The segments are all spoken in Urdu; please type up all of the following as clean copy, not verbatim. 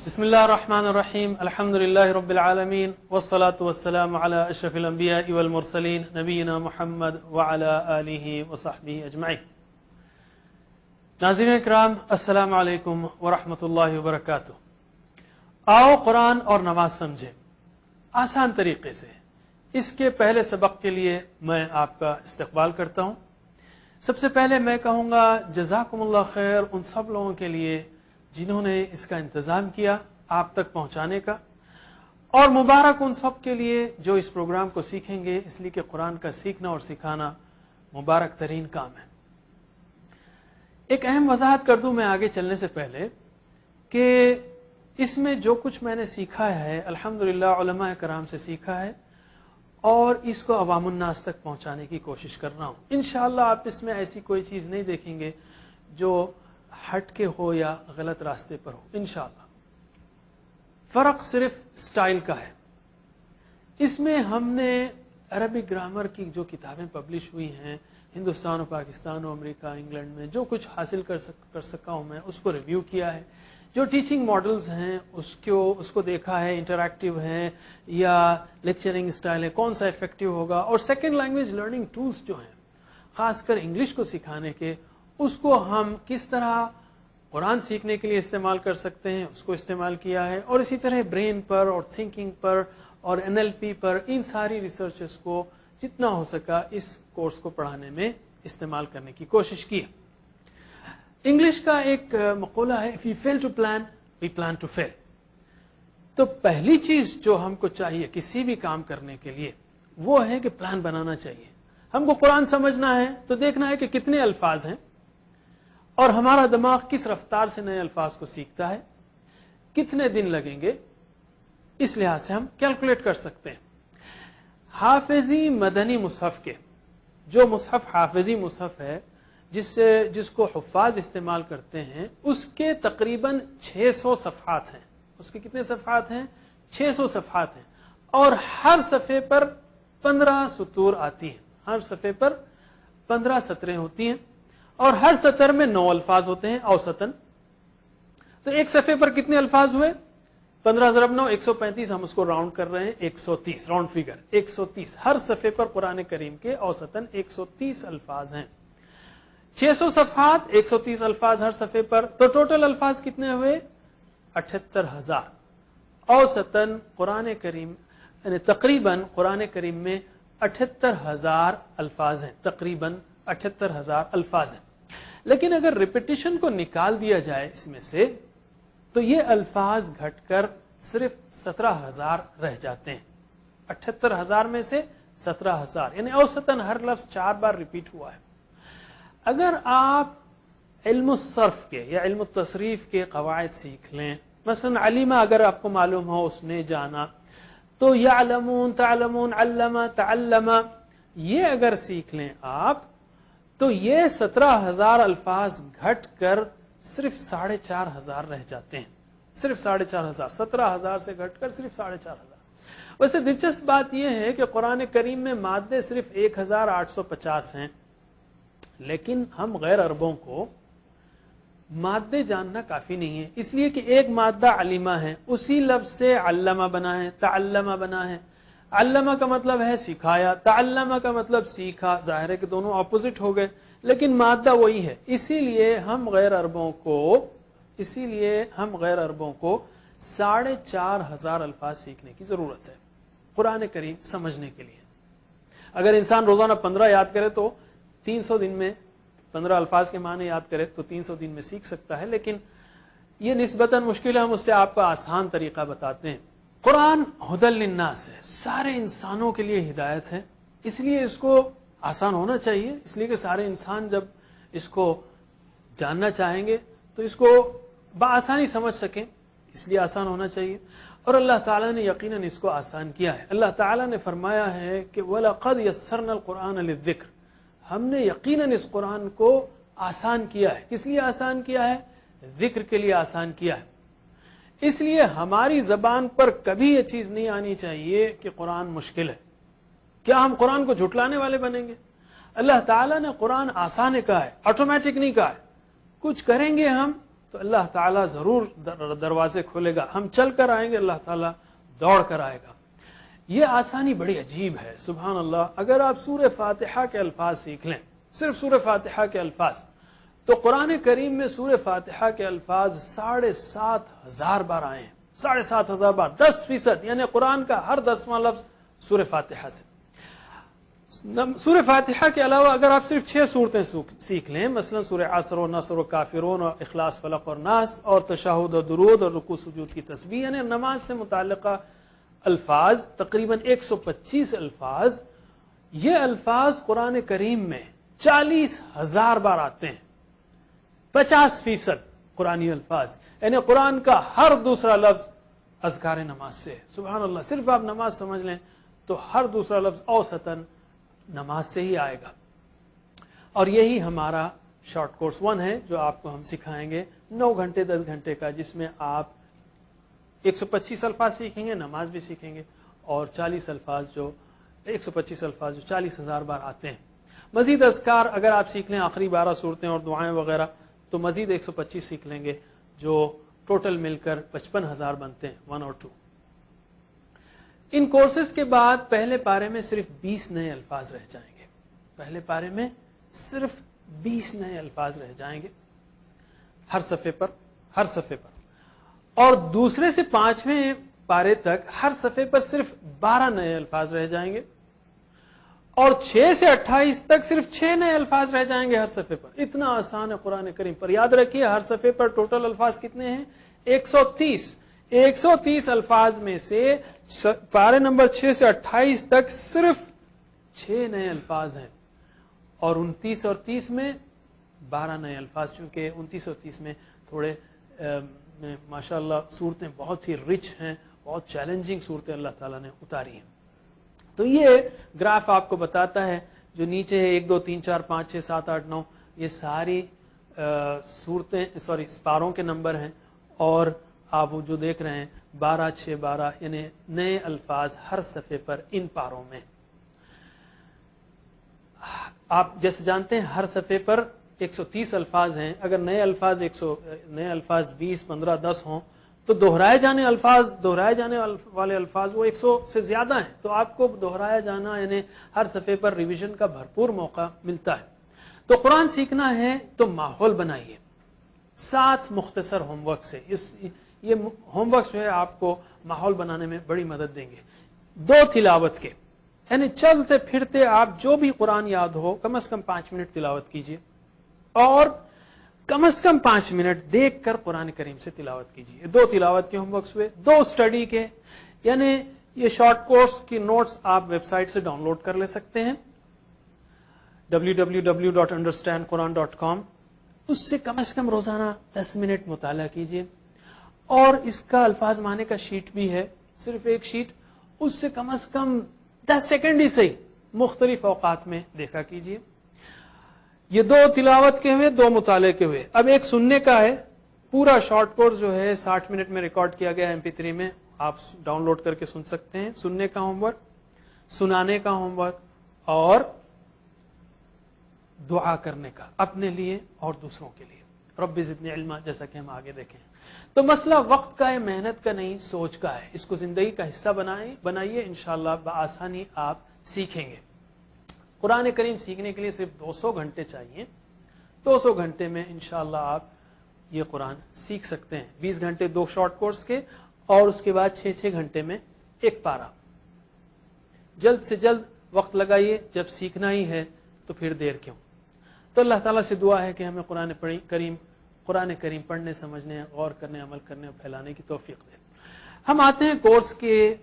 بسم اللہ الرحمن الرحیم الحمد للہ رب العالمین والصلاة والسلام علی اشرف الانبیاء والمرسلین نبینا محمد وعلی آلہ وصحبہ اجمعین۔ ناظرین اکرام، السلام علیکم ورحمۃ اللہ وبرکاتہ۔ آؤ قرآن اور نماز سمجھیں آسان طریقے سے۔ اس کے پہلے سبق کے لیے میں آپ کا استقبال کرتا ہوں۔ سب سے پہلے میں کہوں گا جزاکم اللہ خیر ان سب لوگوں کے لیے جنہوں نے اس کا انتظام کیا آپ تک پہنچانے کا، اور مبارک ان سب کے لیے جو اس پروگرام کو سیکھیں گے، اس لیے کہ قرآن کا سیکھنا اور سکھانا مبارک ترین کام ہے۔ ایک اہم وضاحت کر دوں میں آگے چلنے سے پہلے کہ اس میں جو کچھ میں نے سیکھا ہے الحمدللہ علماء کرام سے سیکھا ہے، اور اس کو عوام الناس تک پہنچانے کی کوشش کر رہا ہوں۔ انشاءاللہ آپ اس میں ایسی کوئی چیز نہیں دیکھیں گے جو ہٹ کے ہو یا غلط راستے پر ہو، انشاءاللہ۔ فرق صرف سٹائل کا ہے۔ اس میں ہم نے عربک گرامر کی جو کتابیں پبلش ہوئی ہیں ہندوستان و پاکستان و امریکہ انگلینڈ میں، جو کچھ حاصل کر سکا ہوں میں اس کو ریویو کیا ہے۔ جو ٹیچنگ ماڈلز ہیں اس کو دیکھا ہے، انٹریکٹیو ہے یا لیکچرنگ سٹائل ہے، کون سا افیکٹو ہوگا، اور سیکنڈ لینگویج لرننگ ٹولز جو ہیں خاص کر انگلش کو سکھانے کے، اس کو ہم کس طرح قرآن سیکھنے کے لیے استعمال کر سکتے ہیں اس کو استعمال کیا ہے، اور اسی طرح برین پر اور تھنکنگ پر اور NLP پر ان ساری ریسرچز کو جتنا ہو سکا اس کورس کو پڑھانے میں استعمال کرنے کی کوشش کی۔ انگلش کا ایک مقولہ ہے if we fail to plan we plan to fail۔ تو پہلی چیز جو ہم کو چاہیے کسی بھی کام کرنے کے لیے وہ ہے کہ پلان بنانا چاہیے۔ ہم کو قرآن سمجھنا ہے تو دیکھنا ہے کہ کتنے الفاظ ہیں اور ہمارا دماغ کس رفتار سے نئے الفاظ کو سیکھتا ہے، کتنے دن لگیں گے، اس لحاظ سے ہم کیلکولیٹ کر سکتے ہیں۔ حافظی مدنی مصحف کے جو مصحف حافظی مصحف ہے جس کو حفاظ استعمال کرتے ہیں، اس کے تقریباً 600 صفحات ہیں۔ اس کے کتنے صفحات ہیں؟ 600 صفحات ہیں، اور ہر صفحے پر 15 سطور آتی ہیں۔ ہر صفحے پر 15 سطریں ہوتی ہیں، اور ہر سطر میں 9 الفاظ ہوتے ہیں اوسطاً۔ تو ایک صفحے پر کتنے الفاظ ہوئے؟ 15 ضرب 9 135، ہم اس کو راؤنڈ کر رہے ہیں 130، راؤنڈ فگر 130۔ ہر صفحے پر قرآن کریم کے اوسطاً 130 الفاظ ہیں۔ 600 صفحات، 130 الفاظ ہر صفحے پر، تو ٹوٹل الفاظ کتنے ہوئے؟ 78,000۔ اوسطاً قرآن کریم یعنی تقریباً قرآن کریم میں 78,000 الفاظ ہیں، تقریباً 78,000 الفاظ ہیں۔ لیکن اگر ریپیٹیشن کو نکال دیا جائے اس میں سے تو یہ الفاظ گھٹ کر صرف 17,000 رہ جاتے ہیں۔ 78,000 میں سے 17,000، یعنی اوسطاً ہر لفظ 4 بار ریپیٹ ہوا ہے۔ اگر آپ علم الصرف کے یا علم التصریف کے قواعد سیکھ لیں، مثلا علیمہ اگر آپ کو معلوم ہو، اس نے جانا، تو یعلمون، تعلمون، علم، تعلم، یہ اگر سیکھ لیں آپ تو یہ 17,000 الفاظ گھٹ کر صرف 4,500 رہ جاتے ہیں۔ صرف 4,500، 17,000 سے گھٹ کر صرف 4,500۔ ویسے دلچسپ بات یہ ہے کہ قرآن کریم میں مادے صرف 1,850 ہیں، لیکن ہم غیر عربوں کو مادے جاننا کافی نہیں ہے، اس لیے کہ ایک مادہ علیمہ ہے، اسی لفظ سے علمہ بنا ہے، تعلمہ بنا ہے۔ علمہ کا مطلب ہے سکھایا، تعلمہ کا مطلب سیکھا، ظاہر ہے کہ دونوں اپوزٹ ہو گئے، لیکن مادہ وہی ہے۔ اسی لیے ہم غیر عربوں کو 4,500 الفاظ سیکھنے کی ضرورت ہے قرآن کریم سمجھنے کے لیے۔ اگر انسان روزانہ 15 یاد کرے تو 300 دن میں 15 الفاظ کے معنی یاد کرے تو 300 دن میں سیکھ سکتا ہے، لیکن یہ نسبتاً مشکل ہے۔ ہم اس سے آپ کو آسان طریقہ بتاتے ہیں۔ قرآن ہدی للناس ہے، سارے انسانوں کے لیے ہدایت ہے، اس لیے اس کو آسان ہونا چاہیے، اس لیے کہ سارے انسان جب اس کو جاننا چاہیں گے تو اس کو بآسانی سمجھ سکیں، اس لیے آسان ہونا چاہیے۔ اور اللہ تعالیٰ نے یقیناً اس کو آسان کیا ہے۔ اللہ تعالیٰ نے فرمایا ہے کہ وَلَقَدْ يَسَّرْنَا الْقُرْآنَ لِلذِّكْرِ، ہم نے یقیناً اس قرآن کو آسان کیا ہے۔ کس لیے آسان کیا ہے؟ ذکر کے لیے آسان کیا ہے۔ اس لیے ہماری زبان پر کبھی یہ چیز نہیں آنی چاہیے کہ قرآن مشکل ہے۔ کیا ہم قرآن کو جھٹلانے والے بنیں گے؟ اللہ تعالیٰ نے قرآن آسان کہا ہے، آٹومیٹک نہیں کہا ہے۔ کچھ کریں گے ہم تو اللہ تعالیٰ ضرور دروازے کھولے گا. ہم چل کر آئیں گے, اللہ تعالیٰ دوڑ کر آئے گا. یہ آسانی بڑی عجیب ہے, سبحان اللہ. اگر آپ سورہ فاتحہ کے الفاظ سیکھ لیں, صرف سورہ فاتحہ کے الفاظ, تو قرآن کریم میں سورہ فاتحہ کے الفاظ 7,500 بار آئے ہیں. 7,500 بار, 10%, یعنی قرآن کا ہر 10واں لفظ سورہ فاتحہ سے. سورہ فاتحہ کے علاوہ اگر آپ صرف 6 صورتیں سیکھ لیں, مثلا سورہ عصر و نصر و کافرون اور اخلاص فلق اور ناس اور تشہد اور درود اور رکوع سجود کی تسبیح, یعنی نماز سے متعلقہ الفاظ تقریباً 125 الفاظ, یہ الفاظ قرآن کریم میں 40,000 بار آتے ہیں. 50% قرآنی الفاظ, یعنی قرآن کا ہر دوسرا لفظ اذکار نماز سے ہے. سبحان اللہ, صرف آپ نماز سمجھ لیں تو ہر دوسرا لفظ اوسطاً نماز سے ہی آئے گا. اور یہی ہمارا شارٹ کورس 1 ہے جو آپ کو ہم سکھائیں گے 9 گھنٹے 10 گھنٹے کا, جس میں آپ 125 الفاظ سیکھیں گے, نماز بھی سیکھیں گے, اور 125 الفاظ جو 40,000 بار آتے ہیں. مزید اذکار اگر آپ سیکھ لیں, آخری 12 صورتیں اور دعائیں وغیرہ, تو مزید 125 سیکھ لیں گے, جو ٹوٹل مل کر 55,000 بنتے ہیں, 1 اور 2. ان کورسز کے بعد پہلے پارے میں صرف 20 نئے الفاظ رہ جائیں گے. پہلے پارے میں صرف 20 نئے الفاظ رہ جائیں گے ہر صفحے پر. اور دوسرے سے 5ویں پارے تک ہر صفحے پر صرف 12 نئے الفاظ رہ جائیں گے, اور 6 سے 28 تک صرف 6 نئے الفاظ رہ جائیں گے ہر صفحے پر. اتنا آسان ہے قرآن کریم. پر یاد رکھیے ہر صفحے پر ٹوٹل الفاظ کتنے ہیں؟ 130. 130 الفاظ میں سے پارے نمبر 6 سے 28 تک صرف 6 نئے الفاظ ہیں, اور 29 اور 30 میں 12 نئے الفاظ, چونکہ 29 اور 30 میں تھوڑے ماشاءاللہ صورتیں بہت ہی رچ ہیں, بہت چیلنجنگ صورتیں اللہ تعالیٰ نے اتاری ہیں. تو یہ گراف آپ کو بتاتا ہے جو نیچے ہے 1 2 3 4 5 6 7 8 9, یہ ساری صورتیں پاروں کے نمبر ہیں, اور آپ وہ جو دیکھ رہے ہیں 12 6 12, یعنی نئے الفاظ ہر صفحے پر ان پاروں میں. آپ جیسے جانتے ہیں ہر صفحے پر 130 الفاظ ہیں. اگر نئے الفاظ 20 15 10 ہوں تو دہرائے جانے والے الفاظ وہ 100 سے زیادہ ہیں. تو آپ کو دہرایا جانا, یعنی ہر صفحے پر ریویژن کا بھرپور موقع ملتا ہے. تو قرآن سیکھنا ہے تو ماحول بنائیے 7 مختصر ہوم ورک سے. یہ ہوم ورک جو ہے آپ کو ماحول بنانے میں بڑی مدد دیں گے. 2 تلاوت کے, یعنی چلتے پھرتے آپ جو بھی قرآن یاد ہو کم از کم 5 منٹ تلاوت کیجیے, اور کم از کم 5 منٹ دیکھ کر قرآن کریم سے تلاوت کیجیے. 2 تلاوت کے ہوم ورکس ہوئے. 2 اسٹڈی کے, یعنی یہ شارٹ کورس کی نوٹس آپ ویب سائٹ سے ڈاؤن لوڈ کر لے سکتے ہیں, www.understandquran.com. اس سے کم از کم روزانہ 10 منٹ مطالعہ کیجیے, اور اس کا الفاظ معنی کا شیٹ بھی ہے, صرف ایک شیٹ, اس سے کم از کم 10 سیکنڈ ہی صحیح مختلف اوقات میں دیکھا کیجیے. یہ 2 تلاوت کے ہوئے, 2 مطالعے کے ہوئے. اب ایک سننے کا ہے. پورا شارٹ کورس جو ہے 60 منٹ میں ریکارڈ کیا گیا MP3 میں, آپ ڈاؤن لوڈ کر کے سن سکتے ہیں. سننے کا ہوم ورک, سنانے کا ہوم ورک, اور دعا کرنے کا اپنے لیے اور دوسروں کے لیے. رب زدنی علما, جیسا کہ ہم آگے دیکھیں. تو مسئلہ وقت کا ہے, محنت کا نہیں, سوچ کا ہے. اس کو زندگی کا حصہ بنائیے, انشاءاللہ بآسانی آپ سیکھیں گے. قرآن کریم سیکھنے کے لیے صرف 200 گھنٹے چاہیے. 200 گھنٹے میں انشاءاللہ آپ یہ قرآن سیکھ سکتے ہیں. 20 گھنٹے 2 شارٹ کورس کے, اور اس کے بعد 6 گھنٹے میں 1 پارا. جلد سے جلد وقت لگائیے. جب سیکھنا ہی ہے تو پھر دیر کیوں. تو اللہ تعالیٰ سے دعا ہے کہ ہمیں قرآن کریم پڑھنے, سمجھنے, غور کرنے, عمل کرنے اور پھیلانے کی توفیق دے. ہم آتے ہیں کورس کے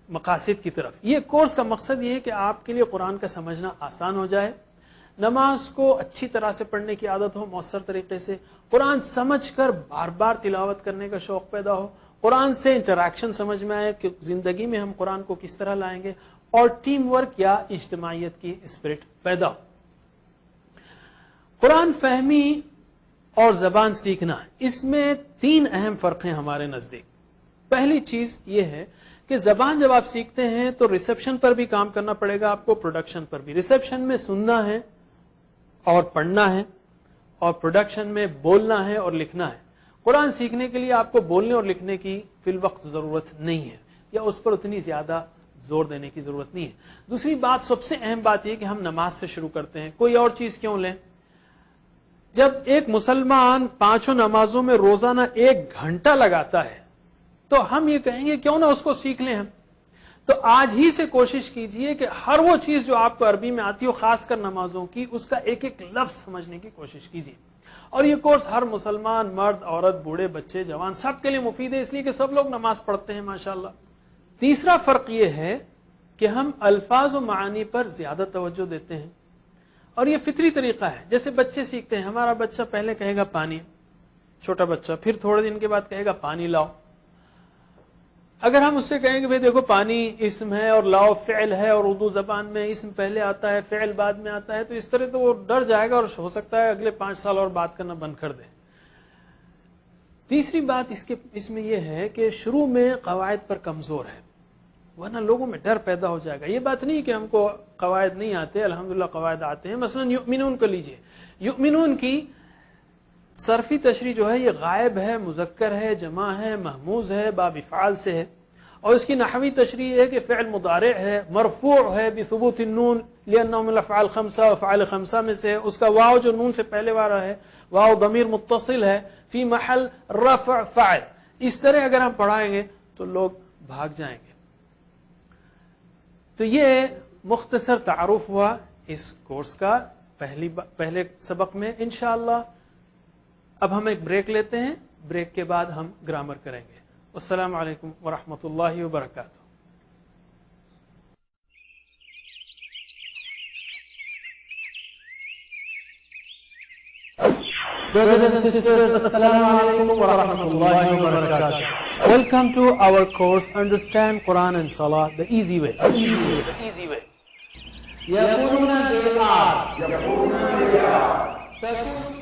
مقاصد کی طرف. یہ کورس کا مقصد یہ ہے کہ آپ کے لیے قرآن کا سمجھنا آسان ہو جائے, نماز کو اچھی طرح سے پڑھنے کی عادت ہو, مؤثر طریقے سے قرآن سمجھ کر بار بار تلاوت کرنے کا شوق پیدا ہو, قرآن سے انٹریکشن سمجھ میں آئے کہ زندگی میں ہم قرآن کو کس طرح لائیں گے, اور ٹیم ورک یا اجتماعیت کی اسپرٹ پیدا ہو. قرآن فہمی اور زبان سیکھنا, اس میں 3 اہم فرق ہیں ہمارے نزدیک. پہلی چیز یہ ہے کہ زبان جب آپ سیکھتے ہیں تو ریسیپشن پر بھی کام کرنا پڑے گا آپ کو, پروڈکشن پر بھی. ریسیپشن میں سننا ہے اور پڑھنا ہے, اور پروڈکشن میں بولنا ہے اور لکھنا ہے. قرآن سیکھنے کے لیے آپ کو بولنے اور لکھنے کی فی الوقت ضرورت نہیں ہے, یا اس پر اتنی زیادہ زور دینے کی ضرورت نہیں ہے. دوسری بات, سب سے اہم بات یہ کہ ہم نماز سے شروع کرتے ہیں, کوئی اور چیز کیوں لیں؟ جب ایک مسلمان 5 نمازوں میں روزانہ 1 گھنٹہ لگاتا ہے تو ہم یہ کہیں گے کیوں نہ اس کو سیکھ لیں ہم. تو آج ہی سے کوشش کیجئے کہ ہر وہ چیز جو آپ کو عربی میں آتی ہو, خاص کر نمازوں کی, اس کا ایک ایک لفظ سمجھنے کی کوشش کیجئے. اور یہ کورس ہر مسلمان, مرد, عورت, بوڑھے, بچے, جوان, سب کے لیے مفید ہے, اس لیے کہ سب لوگ نماز پڑھتے ہیں ماشاءاللہ. تیسرا فرق یہ ہے کہ ہم الفاظ و معانی پر زیادہ توجہ دیتے ہیں, اور یہ فطری طریقہ ہے. جیسے بچے سیکھتے ہیں, ہمارا بچہ پہلے کہے گا پانی, چھوٹا بچہ, پھر تھوڑے دن کے بعد کہے گا پانی لاؤ. اگر ہم اس سے کہیں گے بھئی دیکھو پانی اسم ہے اور لاؤ فعل ہے, اور اردو زبان میں اسم پہلے آتا ہے فعل بعد میں آتا ہے, تو اس طرح تو وہ ڈر جائے گا اور ہو سکتا ہے اگلے 5 سال اور بات کرنا بند کر دے. تیسری بات اس میں یہ ہے کہ شروع میں قواعد پر کمزور ہے, ورنہ لوگوں میں ڈر پیدا ہو جائے گا. یہ بات نہیں کہ ہم کو قواعد نہیں آتے, الحمدللہ قواعد آتے ہیں. مثلا یؤمنون کو لیجئے, یؤمنون کی صرفی تشریح جو ہے یہ غائب ہے, مذکر ہے, جمع ہے, محموز ہے, باب افعال سے ہے. اور اس کی نحوی تشریح ہے کہ فعل مضارع ہے, مرفوع ہے بثبوت النون لانه من الافعال 5, افعال 5 میں سے ہے. اس کا واو جو نون سے پہلے والا ہے, واو ضمیر متصل ہے, فی محل رفع فاعل. اس طرح اگر ہم پڑھائیں گے تو لوگ بھاگ جائیں گے. تو یہ مختصر تعارف ہوا اس کورس کا پہلے سبق میں. انشاءاللہ اب ہم ایک بریک لیتے ہیں, بریک کے بعد ہم گرامر کریں گے. السلام علیکم ورحمۃ اللہ وبرکاتہ. Brothers and sisters, Assalamu alaikum wa rahmatullahi wa barakatuh. Welcome to our course Understand Quran and Salah the easy way. The easy way. يقولون they are.